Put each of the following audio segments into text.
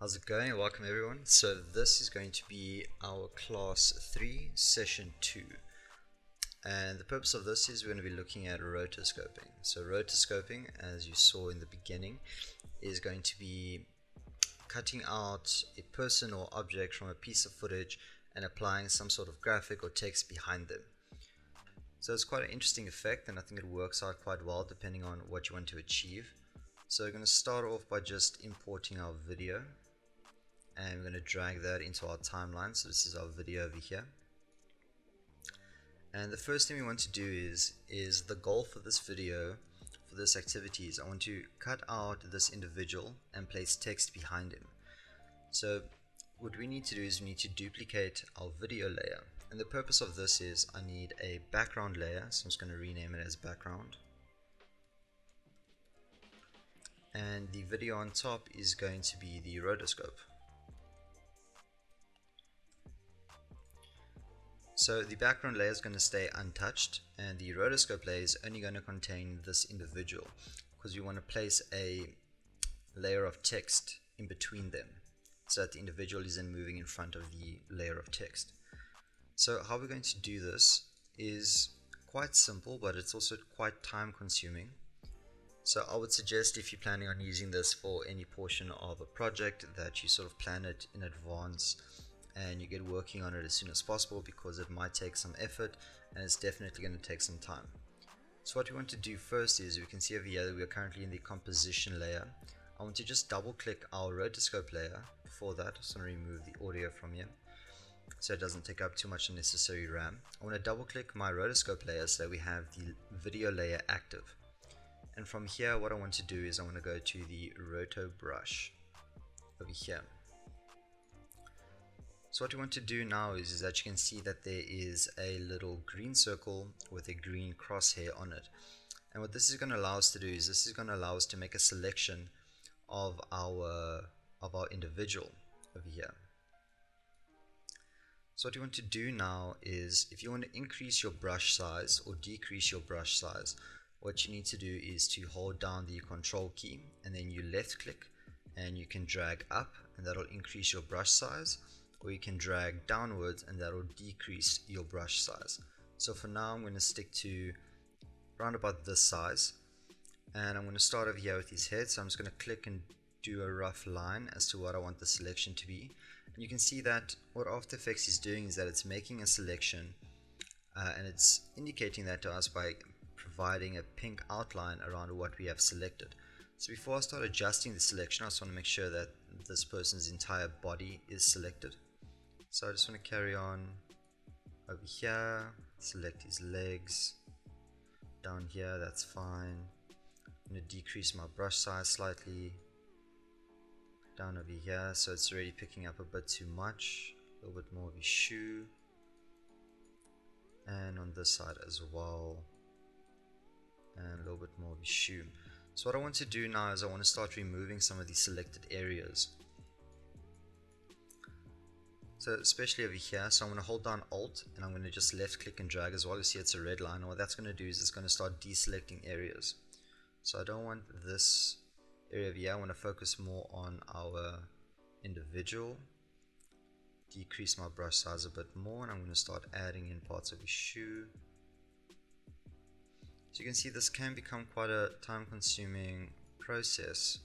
How's it going? Welcome everyone. So this is going to be our class 3 session 2, and the purpose of this is we're going to be looking at rotoscoping. So rotoscoping, as you saw in the beginning, is going to be cutting out a person or object from a piece of footage and applying some sort of graphic or text behind them. So it's quite an interesting effect, and I think it works out quite well depending on what you want to achieve. So we're going to start off by just importing our video, and we're going to drag that into our timeline. So this is our video over here, and the first thing we want to do is the goal for this video, for this activity, is I want to cut out this individual and place text behind him. So what we need to do is we need to duplicate our video layer, and the purpose of this is I need a background layer, so I'm just going to rename it as background, and the video on top is going to be the rotoscope. So the background layer is going to stay untouched, and the rotoscope layer is only going to contain this individual, because we want to place a layer of text in between them so that the individual isn't moving in front of the layer of text. So how we're going to do this is quite simple, but it's also quite time consuming. So I would suggest, if you're planning on using this for any portion of a project, that you sort of plan it in advance and you get working on it as soon as possible, because it might take some effort and it's definitely going to take some time. So what we want to do first is, we can see over here that we are currently in the composition layer. I want to just double click our rotoscope layer. Before that, I just want to remove the audio from here so it doesn't take up too much unnecessary RAM. I want to double click my rotoscope layer so that we have the video layer active. And from here, what I want to do is I want to go to the roto brush over here. So what we want to do now is that you can see that there is a little green circle with a green crosshair on it. And what this is going to allow us to do is, this is going to allow us to make a selection of our individual over here. So what you want to do now is, if you want to increase your brush size or decrease your brush size, what you need to do is to hold down the control key, and then you left click and you can drag up, and that'll increase your brush size, or you can drag downwards and that will decrease your brush size. So for now I'm going to stick to around about this size, and I'm going to start over here with his head. So I'm just going to click and do a rough line as to what I want the selection to be. And you can see that what After Effects is doing is that it's making a selection, and it's indicating that to us by providing a pink outline around what we have selected. So before I start adjusting the selection, I just want to make sure that this person's entire body is selected. So I just want to carry on over here, select his legs, down here, that's fine. I'm going to decrease my brush size slightly, down over here, so it's already picking up a bit too much, a little bit more of his shoe, and on this side as well, and a little bit more of his shoe. So what I want to do now is I want to start removing some of these selected areas. So especially over here, so I'm going to hold down Alt, and I'm going to just left click and drag as well. You see it's a red line, and what that's going to do is it's going to start deselecting areas. So I don't want this area over here, I want to focus more on our individual. Decrease my brush size a bit more, and I'm going to start adding in parts of his shoe. So you can see this can become quite a time consuming process,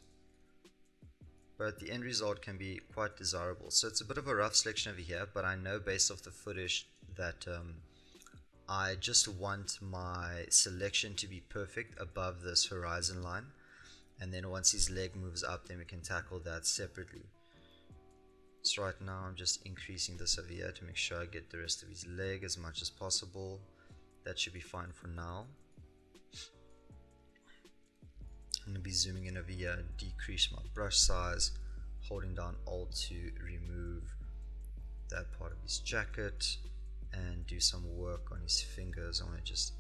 but the end result can be quite desirable. So it's a bit of a rough selection over here, but I know based off the footage that I just want my selection to be perfect above this horizon line, and then once his leg moves up, then we can tackle that separately. So right now I'm just increasing this over here to make sure I get the rest of his leg as much as possible. That should be fine for now. I'm going to be zooming in over here, decrease my brush size, holding down Alt to remove that part of his jacket, and do some work on his fingers. I want to just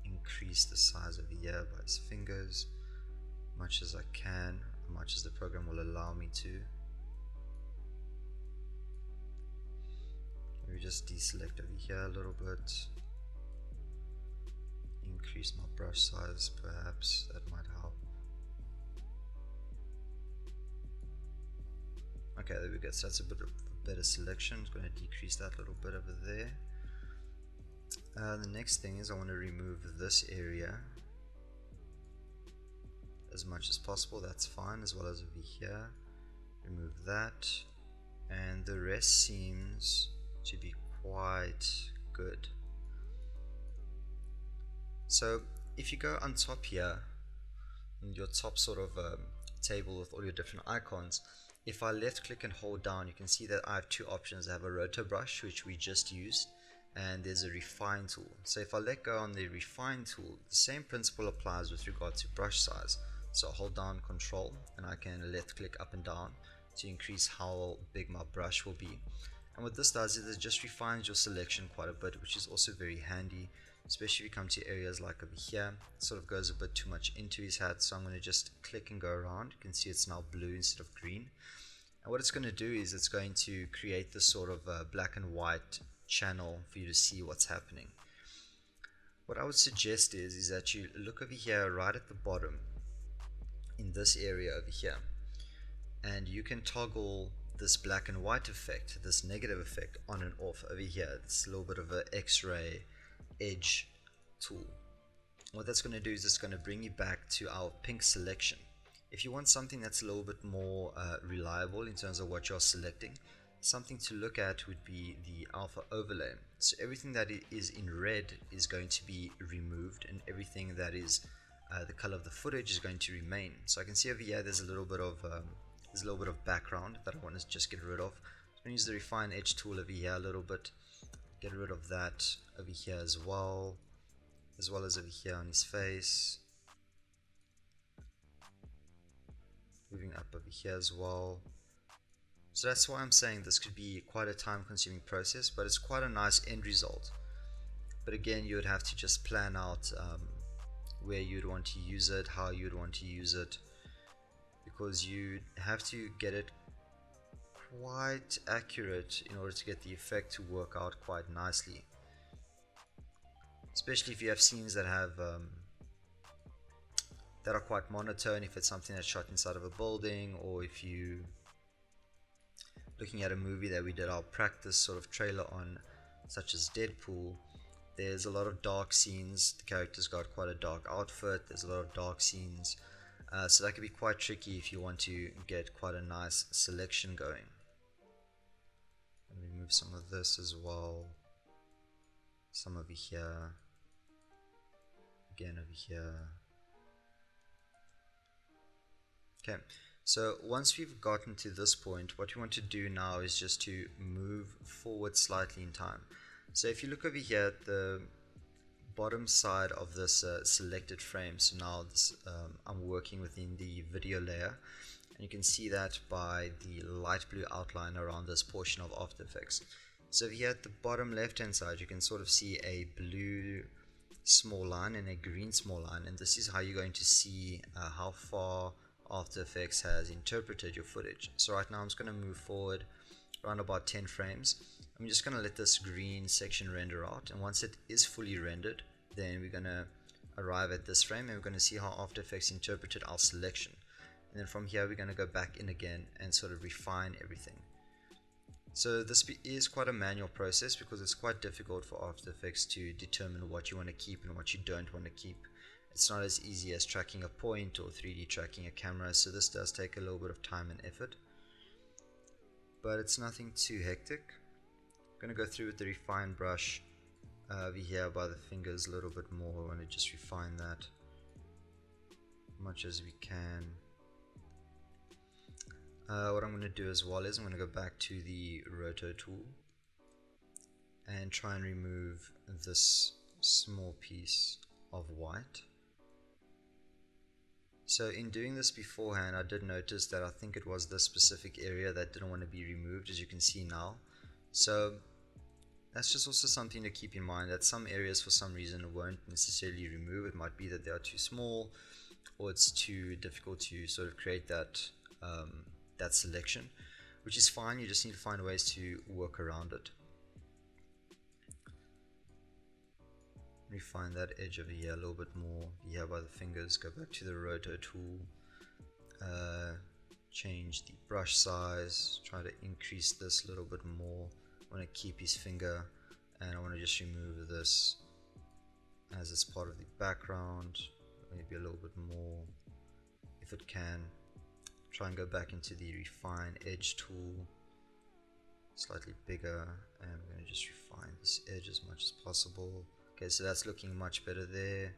increase the size over here by his fingers as much as I can, as much as the program will allow me to. Maybe just deselect over here a little bit, increase my brush size perhaps, that might help. Okay, there we go. So that's a bit of a better selection. It's going to decrease that a little bit over there. The next thing is I want to remove this area as much as possible. That's fine, as well as over here. Remove that, and the rest seems to be quite good. So if you go on top here, in your top sort of table with all your different icons, if I left click and hold down, you can see that I have two options. I have a roto brush, which we just used, and there's a refine tool. So if I let go on the refine tool, the same principle applies with regard to brush size. So I'll hold down control and I can left click up and down to increase how big my brush will be. And what this does is it just refines your selection quite a bit, which is also very handy, especially if you come to areas like over here. It sort of goes a bit too much into his hat, so I'm going to just click and go around. You can see it's now blue instead of green. And what it's going to do is it's going to create this sort of black and white channel for you to see what's happening. What I would suggest is that you look over here right at the bottom in this area over here, and you can toggle this black and white effect, this negative effect, on and off over here. It's a little bit of an X-ray edge tool. What that's going to do is it's going to bring you back to our pink selection. If you want something that's a little bit more reliable in terms of what you're selecting, something to look at would be the alpha overlay. So everything that is in red is going to be removed, and everything that is the color of the footage is going to remain. So I can see over here there's a little bit of background that I want to just get rid of. I'm going to use the refine edge tool over here a little bit, get rid of that over here as well as over here on his face. Moving up over here as well. So that's why I'm saying this could be quite a time consuming process, but it's quite a nice end result. But again, you would have to just plan out where you'd want to use it, how you'd want to use it, because you have to get it quite accurate in order to get the effect to work out quite nicely. Especially if you have scenes that have that are quite monotone, if it's something that's shot inside of a building, or if you looking at a movie that we did our practice sort of trailer on, such as Deadpool. There's a lot of dark scenes. The character's got quite a dark outfit. There's a lot of dark scenes, so that can be quite tricky if you want to get quite a nice selection going. And remove some of this as well, some over here, again over here. Okay, so once we've gotten to this point, what we want to do now is just to move forward slightly in time. So if you look over here at the bottom side of this selected frame, so now this, I'm working within the video layer, and you can see that by the light blue outline around this portion of After Effects. So here at the bottom left hand side, you can sort of see a blue small line and a green small line, and this is how you're going to see how far After Effects has interpreted your footage. So right now I'm just going to move forward around about 10 frames. I'm just going to let this green section render out, and once it is fully rendered, then we're going to arrive at this frame and we're going to see how After Effects interpreted our selection. And then from here we're going to go back in again and sort of refine everything. So this is quite a manual process because it's quite difficult for After Effects to determine what you want to keep and what you don't want to keep. It's not as easy as tracking a point or 3D tracking a camera, so this does take a little bit of time and effort, but it's nothing too hectic. I'm going to go through with the refine brush over here by the fingers a little bit more. I want to just refine that as much as we can. What I'm going to do as well is I'm going to go back to the roto tool and try and remove this small piece of white. So in doing this beforehand, I did notice that I think it was this specific area that didn't want to be removed, as you can see now. So that's just also something to keep in mind, that some areas for some reason won't necessarily remove. It might be that they are too small, or it's too difficult to sort of create that that selection, which is fine. You just need to find ways to work around it. Refine that edge over here a little bit more. Here by the fingers, go back to the roto tool, change the brush size, try to increase this a little bit more. I want to keep his finger, and I want to just remove this as it's part of the background, maybe a little bit more if it can. Try and go back into the refine edge tool, slightly bigger, and we're going to just refine this edge as much as possible. Okay, so that's looking much better there.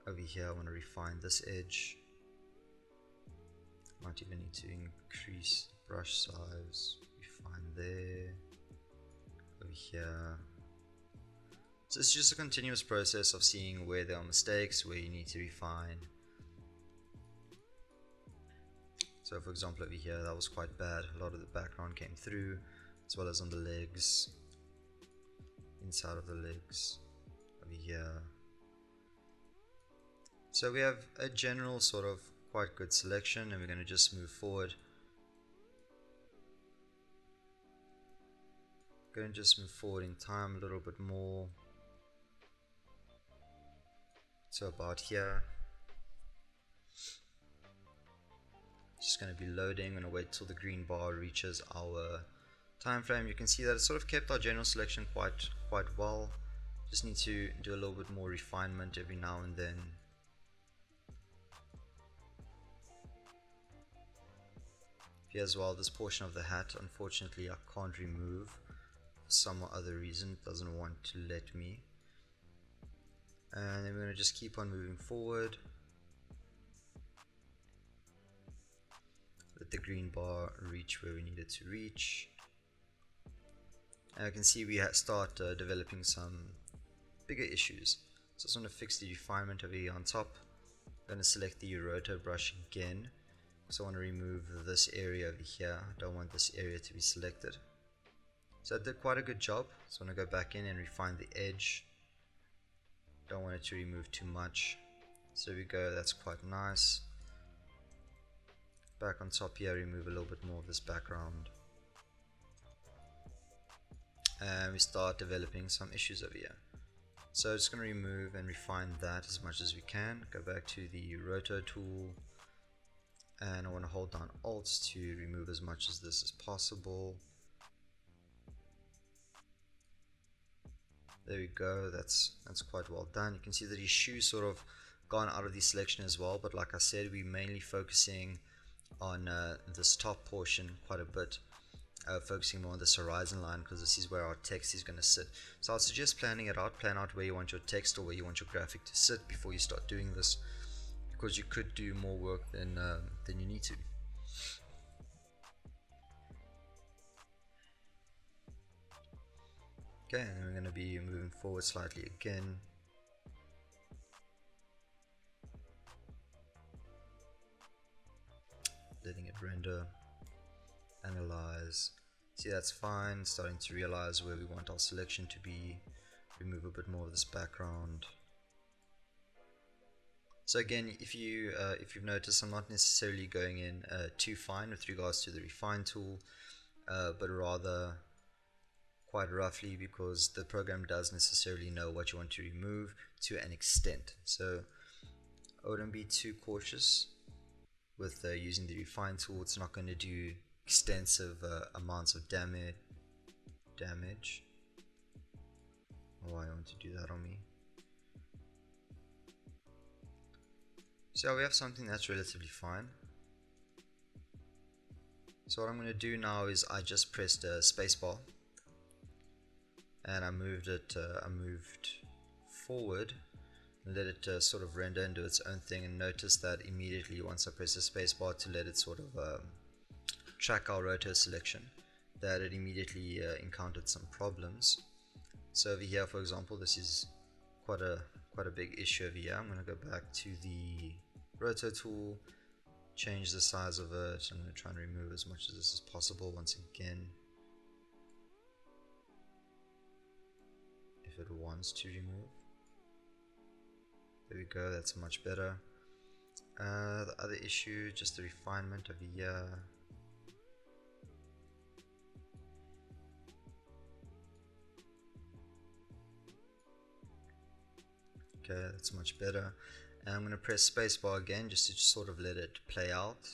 Over here I want to refine this edge. Might even need to increase brush size, refine there, over here. So it's just a continuous process of seeing where there are mistakes, where you need to refine. So for example over here, that was quite bad. A lot of the background came through, as well as on the legs, inside of the legs, over here. So we have a general sort of quite good selection, and we're going to just move forward. Going to just move forward in time a little bit more. So about here. Just going to be loading. I'm going to wait till the green bar reaches our time frame. You can see that it sort of kept our general selection quite well. Just need to do a little bit more refinement every now and then. Here as well, this portion of the hat, unfortunately I can't remove for some other reason. It doesn't want to let me. And then we're going to just keep on moving forward. Let the green bar reach where we need it to reach. And I can see we start developing some bigger issues. So I just want to fix the refinement over here on top. I'm going to select the roto brush again. So I want to remove this area over here. I don't want this area to be selected. So I did quite a good job. So I'm going to go back in and refine the edge. Don't want it to remove too much. So there we go, that's quite nice. Back on top here, remove a little bit more of this background. And we start developing some issues over here. So just going to remove and refine that as much as we can. Go back to the roto tool. And I want to hold down Alt to remove as much of this as possible. There we go, that's quite well done. You can see that his shoes sort of gone out of the selection as well, but like I said, we're mainly focusing on this top portion quite a bit, focusing more on this horizon line because this is where our text is going to sit. So I'd suggest planning it out, plan out where you want your text or where you want your graphic to sit before you start doing this, because you could do more work than you need to. Okay, and then we're going to be moving forward slightly again. Letting it render, analyze. See, that's fine. Starting to realize where we want our selection to be. Remove a bit more of this background. So again, if you've noticed, I'm not necessarily going in too fine with regards to the refine tool, but rather quite roughly, because the program does necessarily know what you want to remove to an extent. So I wouldn't be too cautious with using the refine tool. It's not going to do extensive amounts of damage. Oh, I want to do that on me. So we have something that's relatively fine. So what I'm going to do now is I just pressed spacebar and I moved forward and let it sort of render and do its own thing, and notice that immediately once I press the spacebar to let it sort of track our roto selection, that it immediately encountered some problems. So over here, for example, this is quite a big issue over here. I'm going to go back to the roto tool, change the size of it. I'm going to try and remove as much of this as possible once again, if it wants to remove. There we go, that's much better. The other issue, just the refinement over here. Okay, that's much better. And I'm going to press spacebar again just to sort of let it play out.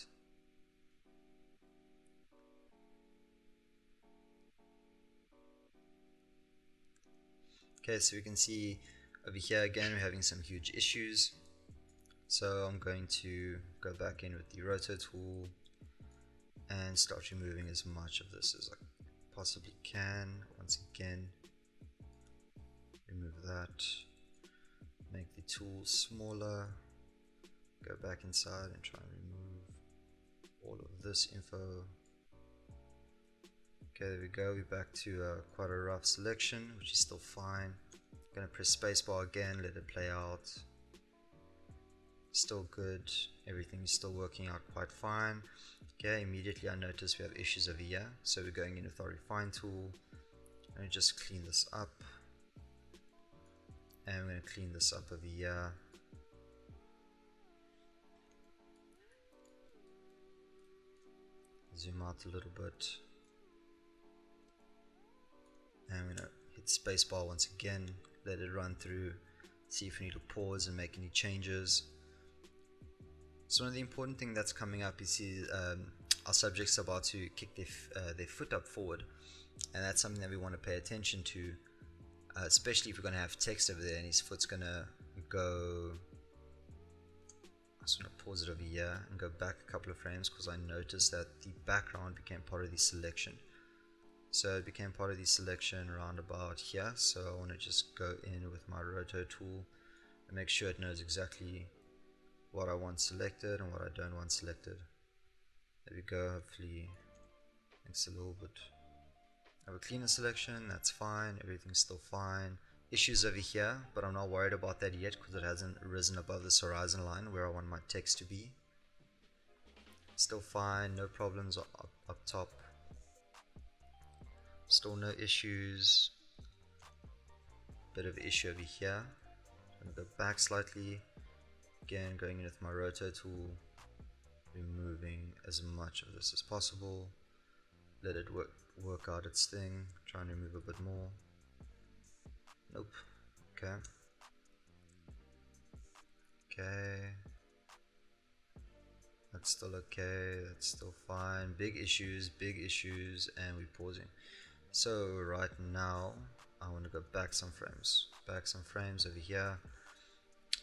Okay, so we can see over here again we're having some huge issues. So I'm going to go back in with the roto tool and start removing as much of this as I possibly can. Once again, remove that, make the tool smaller, go back inside and try and remove all of this info. Okay, there we go, we're back to quite a rough selection, which is still fine. I'm going to press spacebar again, let it play out. Still good, everything is still working out quite fine. Okay, immediately I notice we have issues over here, so we're going in with our refine tool and just clean this up, and we're going to clean this up over here. Zoom out a little bit, and we're going to hit spacebar once again, let it run through, see if we need to pause and make any changes. So one of the important things that's coming up is our subject's about to kick their foot up forward, and that's something that we want to pay attention to, especially if we're going to have text over there and his foot's going to go. I just want to pause it over here and go back a couple of frames because I noticed that the background became part of the selection. So it became part of the selection around about here, so I want to just go in with my roto tool and make sure it knows exactly what I want selected and what I don't want selected. There we go, hopefully makes a little bit of a cleaner selection. That's fine, everything's still fine. Issues over here, but I'm not worried about that yet because it hasn't risen above this horizon line where I want my text to be. Still fine, no problems up top. Still no issues. Bit of issue over here. I'm going to go back slightly. Again, going in with my roto tool, removing as much of this as possible. Let it work out its thing. Try and remove a bit more. Nope. Okay. Okay. That's still okay. That's still fine. Big issues, and we're pausing. So right now, I want to go back some frames. Back some frames over here.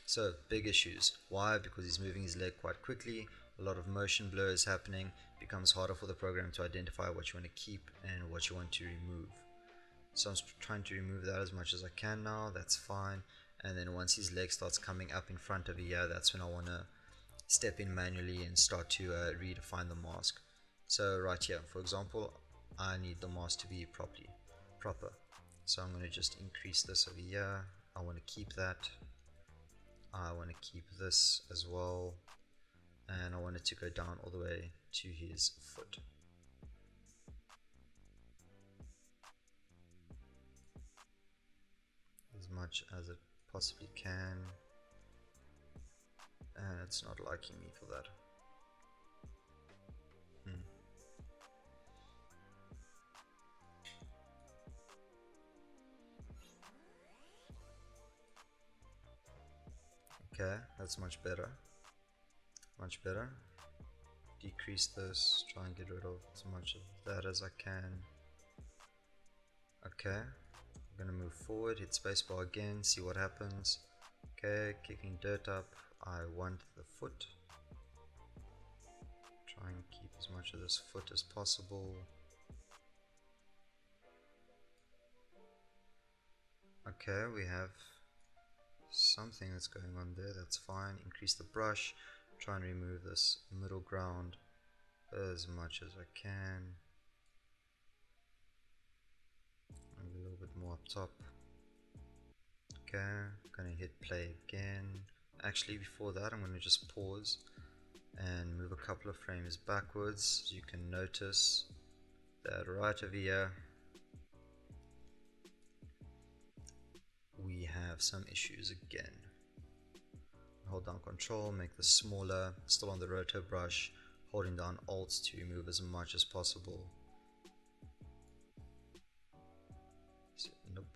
So big issues. Why? Because he's moving his leg quite quickly. A lot of motion blur is happening. It becomes harder for the program to identify what you want to keep and what you want to remove. So I'm trying to remove that as much as I can now. That's fine. And then once his leg starts coming up in front of here, that's when I want to step in manually and start to redefine the mask. So right here, for example, I need the mask to be proper. So I'm going to just increase this over here. I want to keep that. I want to keep this as well, and I want it to go down all the way to his foot. As much as it possibly can, and it's not liking me for that. Okay, that's much better. Much better. Decrease this, try and get rid of as much of that as I can. Okay, I'm gonna move forward, hit spacebar again, see what happens. Okay, kicking dirt up. I want the foot. Try and keep as much of this foot as possible. Okay, we have something that's going on there, that's fine. Increase the brush, try and remove this middle ground as much as I can. Maybe a little bit more up top. Okay, gonna hit play again. Actually, before that, I'm gonna just pause and move a couple of frames backwards. You can notice that right over here we have some issues again. Hold down control, make this smaller, still on the roto brush, holding down alt to remove as much as possible. Nope.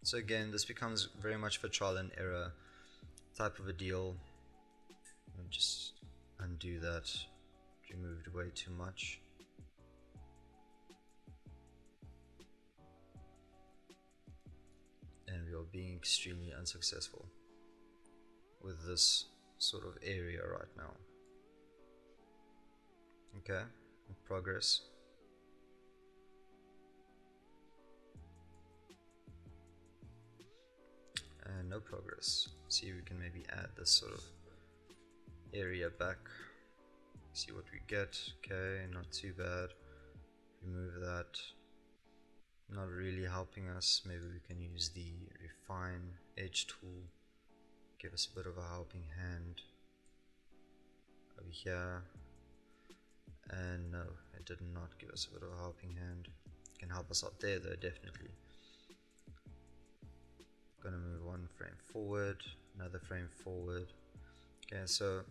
So again, this becomes very much of a trial and error type of a deal. I'll just undo that, removed way too much. are being extremely unsuccessful with this sort of area right now. Okay, progress. And no progress. See if we can maybe add this sort of area back. See what we get. Okay, not too bad. Remove that. Not really helping us. Maybe we can use the refine edge tool. Give us a bit of a helping hand over here. And no, it did not give us a bit of a helping hand. It can help us out there though, definitely. Gonna move one frame forward, another frame forward. Okay, so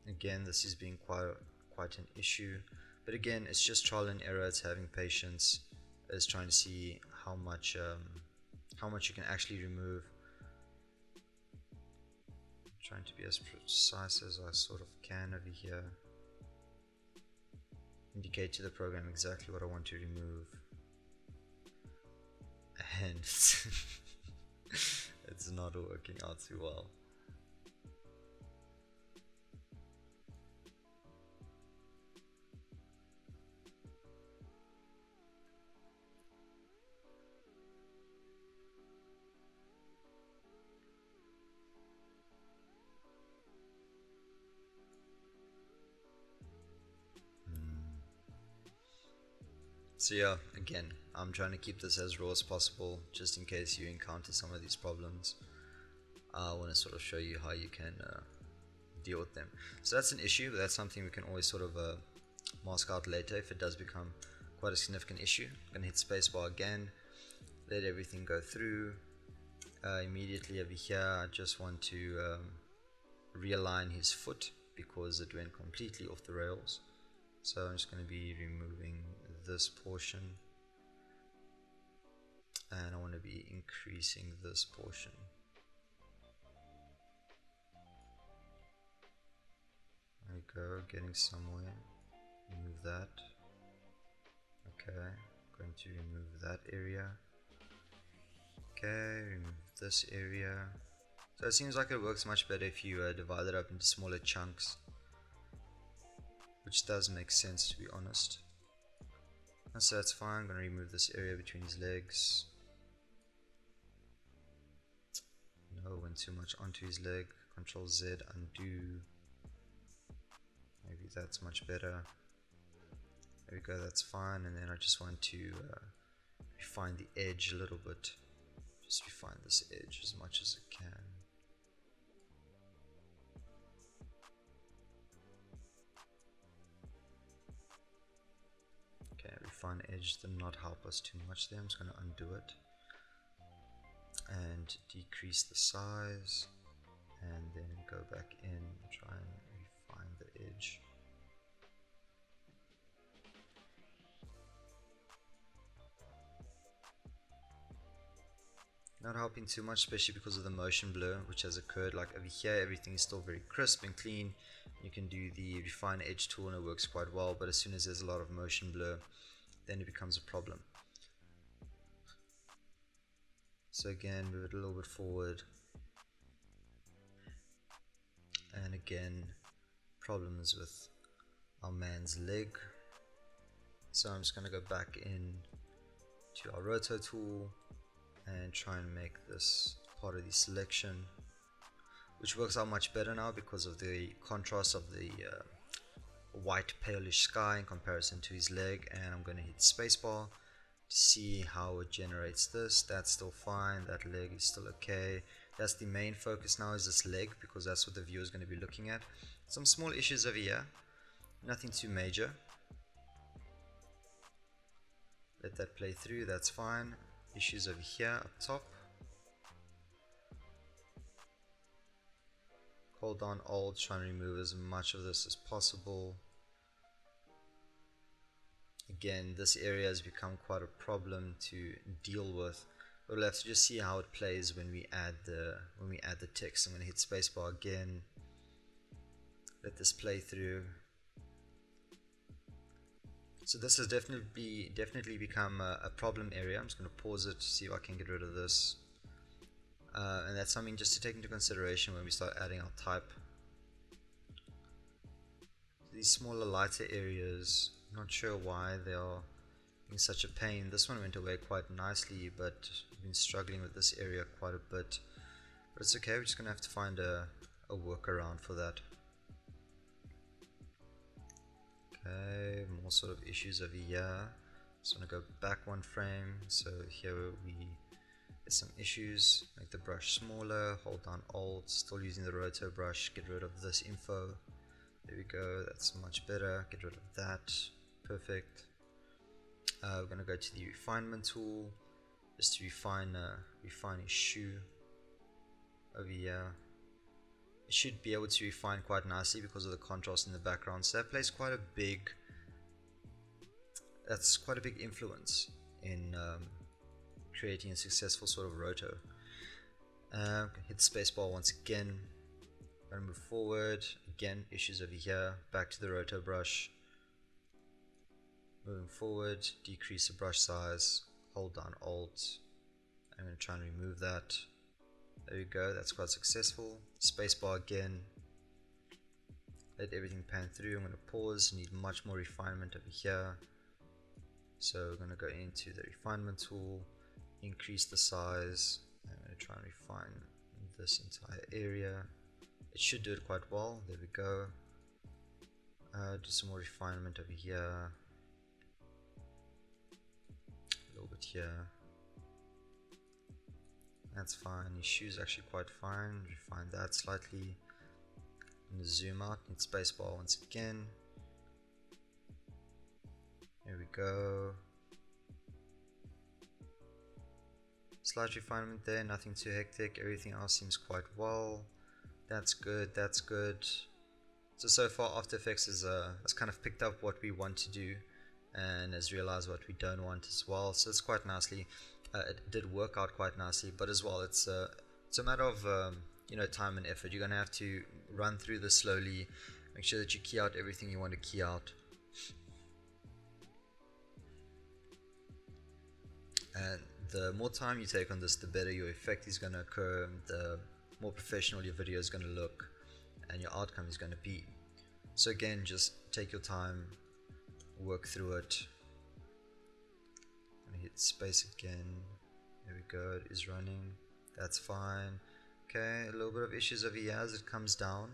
again, this is being quite an issue, but again, it's just trial and error. It's having patience. It's trying to see how much you can actually remove. I'm trying to be as precise as I sort of can over here. Indicate to the program exactly what I want to remove, and it's not working out too well. So yeah, again, I'm trying to keep this as raw as possible, just in case you encounter some of these problems. I want to sort of show you how you can deal with them. So that's an issue, but that's something we can always sort of mask out later if it does become quite a significant issue. I'm going to hit spacebar again, let everything go through. Immediately over here, I just want to realign his foot because it went completely off the rails. So I'm just going to be removing this portion, and I want to be increasing this portion. There we go, getting somewhere. Remove that. Okay, going to remove that area. Okay, remove this area. So it seems like it works much better if you divide it up into smaller chunks, which does make sense, to be honest. So that's fine. I'm going to remove this area between his legs. No, went too much onto his leg. Control Z, undo. Maybe that's much better. There we go, that's fine. And then I just want to refine the edge a little bit. Just refine this edge as much as I can. Okay, refine edge did not help us too much there. I'm just going to undo it and decrease the size, and then go back in and try and refine the edge. Not helping too much, especially because of the motion blur which has occurred. Like over here, everything is still very crisp and clean. You can do the refine edge tool and it works quite well, but as soon as there's a lot of motion blur, then it becomes a problem. So again, move it a little bit forward, and again, problems with our man's leg. So I'm just going to go back in to our roto tool and try and make this part of the selection, which works out much better now because of the contrast of the white palish sky in comparison to his leg. And I'm going to hit spacebar to see how it generates this. That's still fine, that leg is still okay. That's the main focus now, is this leg, because that's what the viewer is going to be looking at. Some small issues over here, nothing too major. Let that play through, that's fine. Issues over here up top. Hold down Alt, try and remove as much of this as possible. Again, this area has become quite a problem to deal with. But we'll have to just see how it plays when we add the text. I'm going to hit spacebar again. Let this play through. So this has definitely become a problem area. I'm just going to pause it to see if I can get rid of this. and that's something just to take into consideration when we start adding our type. These smaller lighter areas, I'm not sure why they are being such a pain. This one went away quite nicely, but I've been struggling with this area quite a bit. But it's okay, we're just going to have to find a workaround for that. Okay, more sort of issues over here. Just want to go back one frame. So here we get some issues. Make the brush smaller, hold down Alt, still using the roto brush, get rid of this info. There we go, that's much better. Get rid of that. Perfect. We're going to go to the refinement tool just to refine a shoe over here. It should be able to refine quite nicely because of the contrast in the background. So that plays quite a big influence in creating a successful sort of roto. Hit spacebar once again. Gonna move forward. Again, issues over here. Back to the roto brush. Moving forward, decrease the brush size. Hold down Alt. I'm going to try and remove that. There we go, that's quite successful. Spacebar again. Let everything pan through. I'm going to pause. Need much more refinement over here. So we're going to go into the refinement tool. Increase the size. I'm going to try and refine this entire area. It should do it quite well. There we go. Do some more refinement over here. A little bit here. That's fine. Your shoe's actually quite fine. Refine that slightly. And zoom out. Need spacebar once again. There we go. Slight refinement there. Nothing too hectic. Everything else seems quite well. That's good. That's good. So far After Effects has kind of picked up what we want to do and has realized what we don't want as well. So it's quite nicely. It did work out quite nicely, but as well it's a matter of time and effort. You're gonna have to run through this slowly, make sure that you key out everything you want to key out, and the more time you take on this, the better your effect is gonna occur, the more professional your video is gonna look, and your outcome is gonna be. So again, just take your time, work through it. Hit space again. There we go, it is running. That's fine. Okay, a little bit of issues over here as it comes down,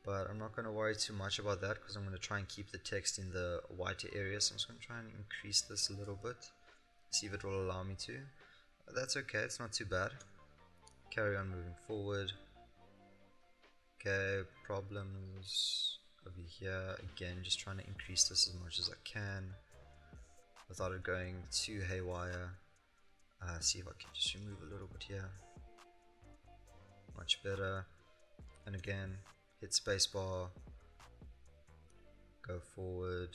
but I'm not going to worry too much about that because I'm going to try and keep the text in the whiter area. So I'm just going to try and increase this a little bit, see if it will allow me to. That's okay, it's not too bad. Carry on moving forward. Okay, problems over here. Again, just trying to increase this as much as I can without it going too haywire. See if I can just remove a little bit here. Much better. And again, hit spacebar, go forward,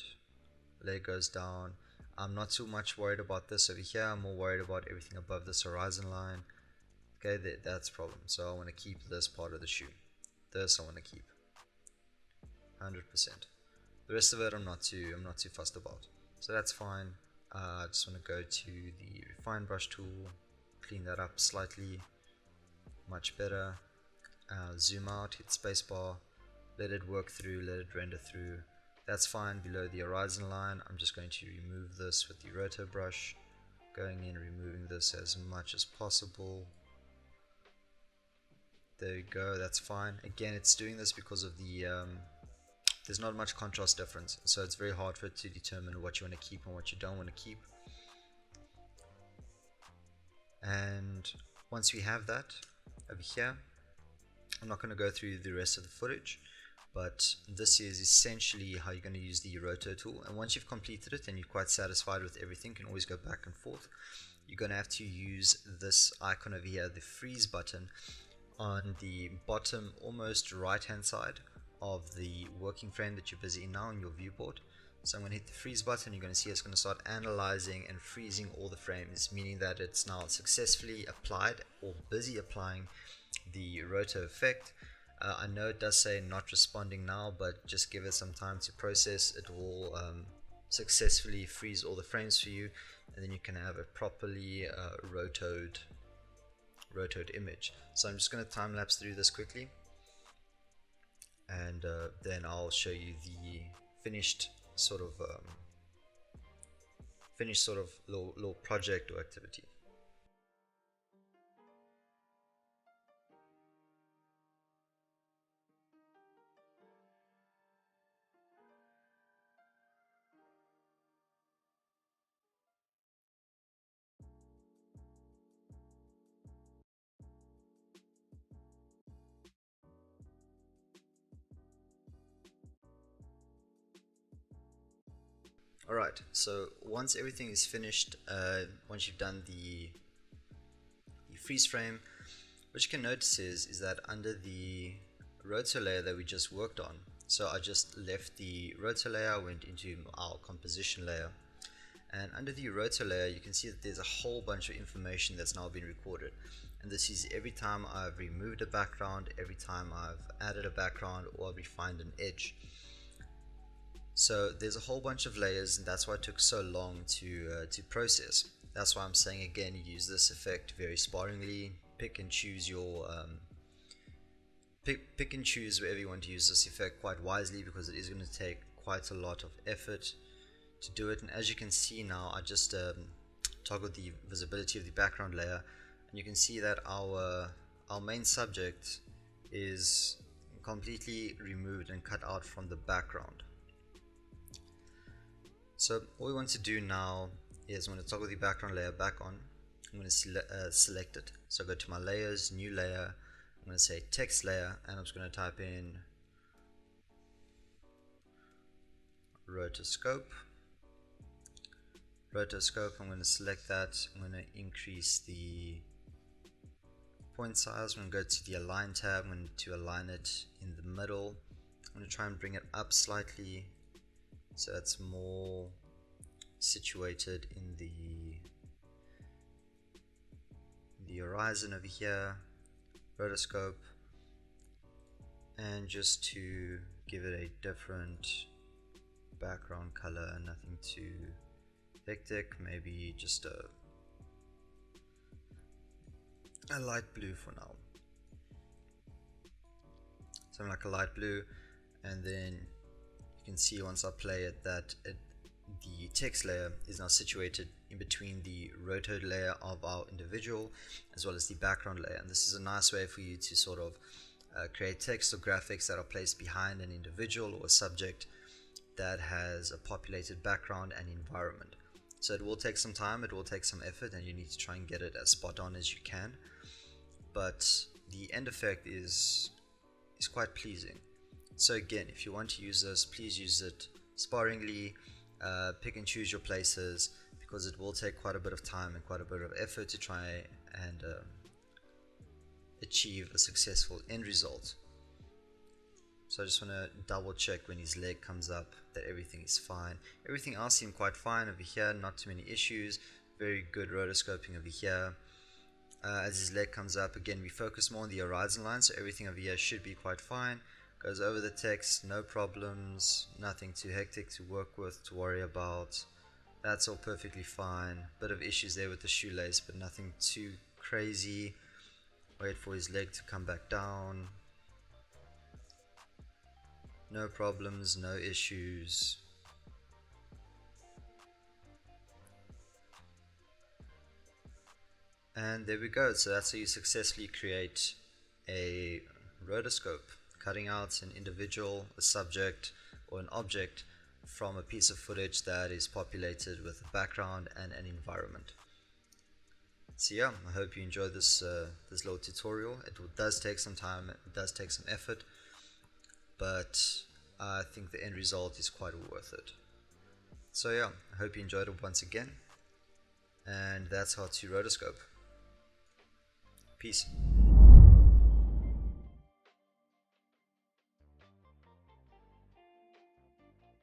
leg goes down. I'm not too much worried about this over here. I'm more worried about everything above this horizon line. Okay, that's a problem. So I want to keep this part of the shoe. This I want to keep 100%. The rest of it I'm not too fussed about. So that's fine. I just want to go to the refine brush tool, clean that up slightly, much better. Zoom out, hit spacebar, let it work through, let it render through. That's fine. Below the horizon line, I'm just going to remove this with the roto brush, going in, removing this as much as possible. There you go, that's fine. Again, it's doing this because of the there's not much contrast difference, so it's very hard for it to determine what you want to keep and what you don't want to keep. And once we have that over here, I'm not going to go through the rest of the footage, but this is essentially how you're going to use the roto tool. And once you've completed it and you're quite satisfied with everything, you can always go back and forth. You're going to have to use this icon over here, the freeze button, on the bottom almost right hand side of the working frame that you're busy in now on your viewport. So I'm going to hit the freeze button. You're going to see it's going to start analyzing and freezing all the frames, meaning that it's now successfully applied or busy applying the roto effect. I know it does say not responding now, but just give it some time to process. It will successfully freeze all the frames for you, and then you can have a properly rotoed rotoed image. So I'm just going to time lapse through this quickly, and then I'll show you the finished sort of little project or activity. Alright, so once everything is finished, once you've done the freeze frame, what you can notice is that under the rotor layer that we just worked on, so I just left the rotor layer, went into our composition layer, and under the rotor layer you can see that there's a whole bunch of information that's now been recorded, and this is every time I've removed a background, every time I've added a background, or I've refined an edge. So there's a whole bunch of layers, and that's why it took so long to process. That's why I'm saying again, use this effect very sparingly. Pick and choose your pick and choose wherever you want to use this effect quite wisely, because it is going to take quite a lot of effort to do it. And as you can see now, I just toggled the visibility of the background layer, and you can see that our main subject is completely removed and cut out from the background. So all we want to do now is I'm going to toggle the background layer back on. I'm going to select it. So go to my layers, new layer, I'm going to say text layer, and I'm just going to type in rotoscope. Rotoscope, I'm going to select that. I'm going to increase the point size. I'm going to go to the align tab. I'm going to align it in the middle. I'm going to try and bring it up slightly so it's more situated in the horizon over here. Rotoscope, and just to give it a different background color, nothing too hectic, maybe just a light blue for now, something like a light blue. And then you can see once I play it that the text layer is now situated in between the rotoed layer of our individual as well as the background layer, and this is a nice way for you to sort of create text or graphics that are placed behind an individual or a subject that has a populated background and environment. So it will take some time, it will take some effort, and you need to try and get it as spot on as you can, but the end effect is quite pleasing. So again, if you want to use this, please use it sparingly. Pick and choose your places, because it will take quite a bit of time and quite a bit of effort to try and achieve a successful end result. So I just want to double check when his leg comes up that everything is fine. Everything else seemed quite fine over here, not too many issues, very good rotoscoping over here. As his leg comes up, again we focus more on the horizon line, so everything over here should be quite fine. Goes over the text, no problems, nothing too hectic to work with, to worry about. That's all perfectly fine. Bit of issues there with the shoelace, but nothing too crazy. Wait for his leg to come back down. No problems, no issues. And there we go. So that's how you successfully create a rotoscope, cutting out an individual, a subject, or an object from a piece of footage that is populated with a background and an environment. So yeah, I hope you enjoyed this this little tutorial. It does take some time, it does take some effort, but I think the end result is quite worth it. So yeah, I hope you enjoyed it once again, and that's how to rotoscope. Peace.